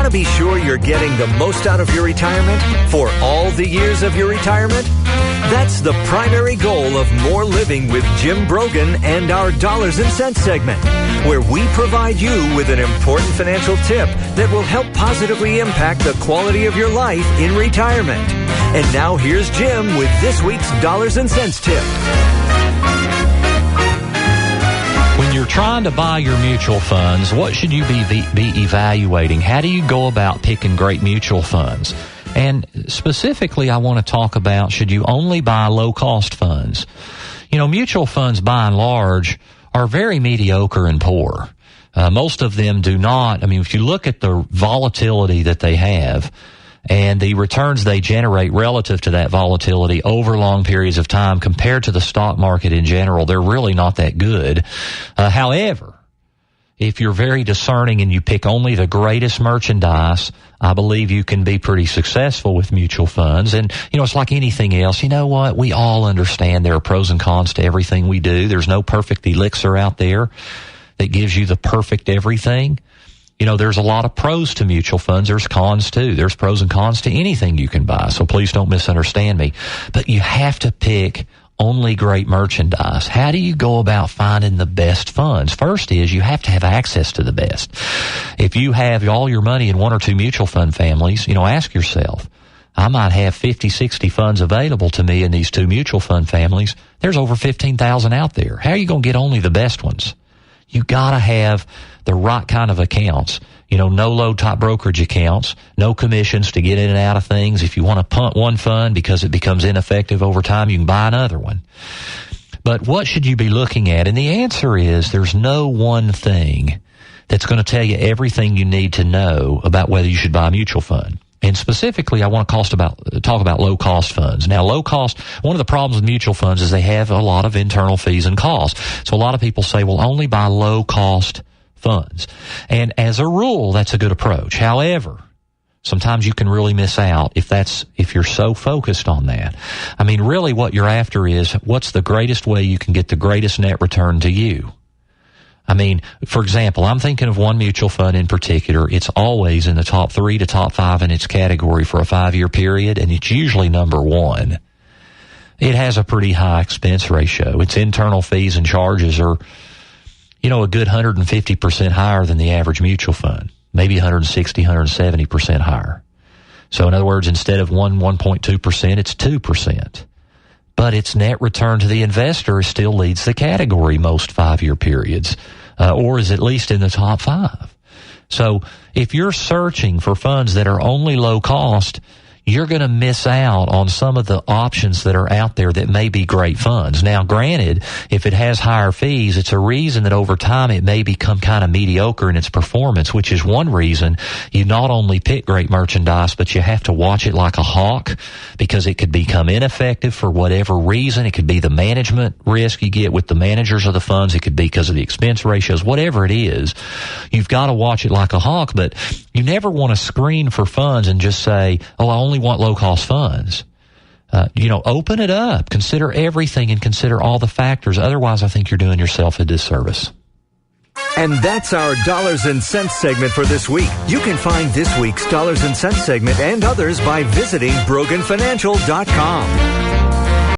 Want to be sure you're getting the most out of your retirement for all the years of your retirement? That's the primary goal of More Living with Jim Brogan and our Dollars and Cents segment, where we provide you with an important financial tip that will help positively impact the quality of your life in retirement. And now here's Jim with this week's Dollars and Cents tip. When you're trying to buy your mutual funds, what should you be evaluating? How do you go about picking great mutual funds? And specifically, I want to talk about, should you only buy low-cost funds? You know, mutual funds, by and large, are very mediocre and poor. Most of them do not. I mean, if you look at the volatility that they have and the returns they generate relative to that volatility over long periods of time compared to the stock market in general, they're really not that good. However, if you're very discerning and you pick only the greatest merchandise, I believe you can be pretty successful with mutual funds. And, you know, it's like anything else. You know what? We all understand there are pros and cons to everything we do. There's no perfect elixir out there that gives you the perfect everything. You know, there's a lot of pros to mutual funds. There's cons too. There's pros and cons to anything you can buy. So please don't misunderstand me. But you have to pick only great merchandise. How do you go about finding the best funds? First is you have to have access to the best. If you have all your money in one or two mutual fund families, you know, ask yourself, I might have 50, 60 funds available to me in these two mutual fund families. There's over 15,000 out there. How are you going to get only the best ones? You gotta have the right kind of accounts. You know, no low top brokerage accounts, no commissions to get in and out of things. If you want to punt one fund because it becomes ineffective over time, you can buy another one. But what should you be looking at? And the answer is there's no one thing that's going to tell you everything you need to know about whether you should buy a mutual fund. And specifically, I want to talk about low-cost funds. Now, low-cost, one of the problems with mutual funds is they have a lot of internal fees and costs. So a lot of people say, well, only buy low-cost funds. And as a rule, that's a good approach. However, sometimes you can really miss out if you're so focused on that. I mean, really what you're after is what's the greatest way you can get the greatest net return to you. I mean, for example, I'm thinking of one mutual fund in particular. It's always in the top 3 to top 5 in its category for a 5-year period, and it's usually number 1. It has a pretty high expense ratio. Its internal fees and charges are, you know, a good 150% higher than the average mutual fund, maybe 160, 170% higher. So in other words, instead of 1.2%, it's 2%. But its net return to the investor still leads the category most 5-year periods, or is at least in the top 5. So if you're searching for funds that are only low cost, you're going to miss out on some of the options that are out there that may be great funds. Now, granted, if it has higher fees, it's a reason that over time it may become kind of mediocre in its performance, which is one reason you not only pick great merchandise, but you have to watch it like a hawk because it could become ineffective for whatever reason. It could be the management risk you get with the managers of the funds. It could be because of the expense ratios, whatever it is. You've got to watch it like a hawk, but you never want to screen for funds and just say, oh, I only want low-cost funds. You know, open it up. Consider everything and consider all the factors. Otherwise, I think you're doing yourself a disservice. And that's our Dollars and Cents segment for this week. You can find this week's Dollars and Cents segment and others by visiting BroganFinancial.com.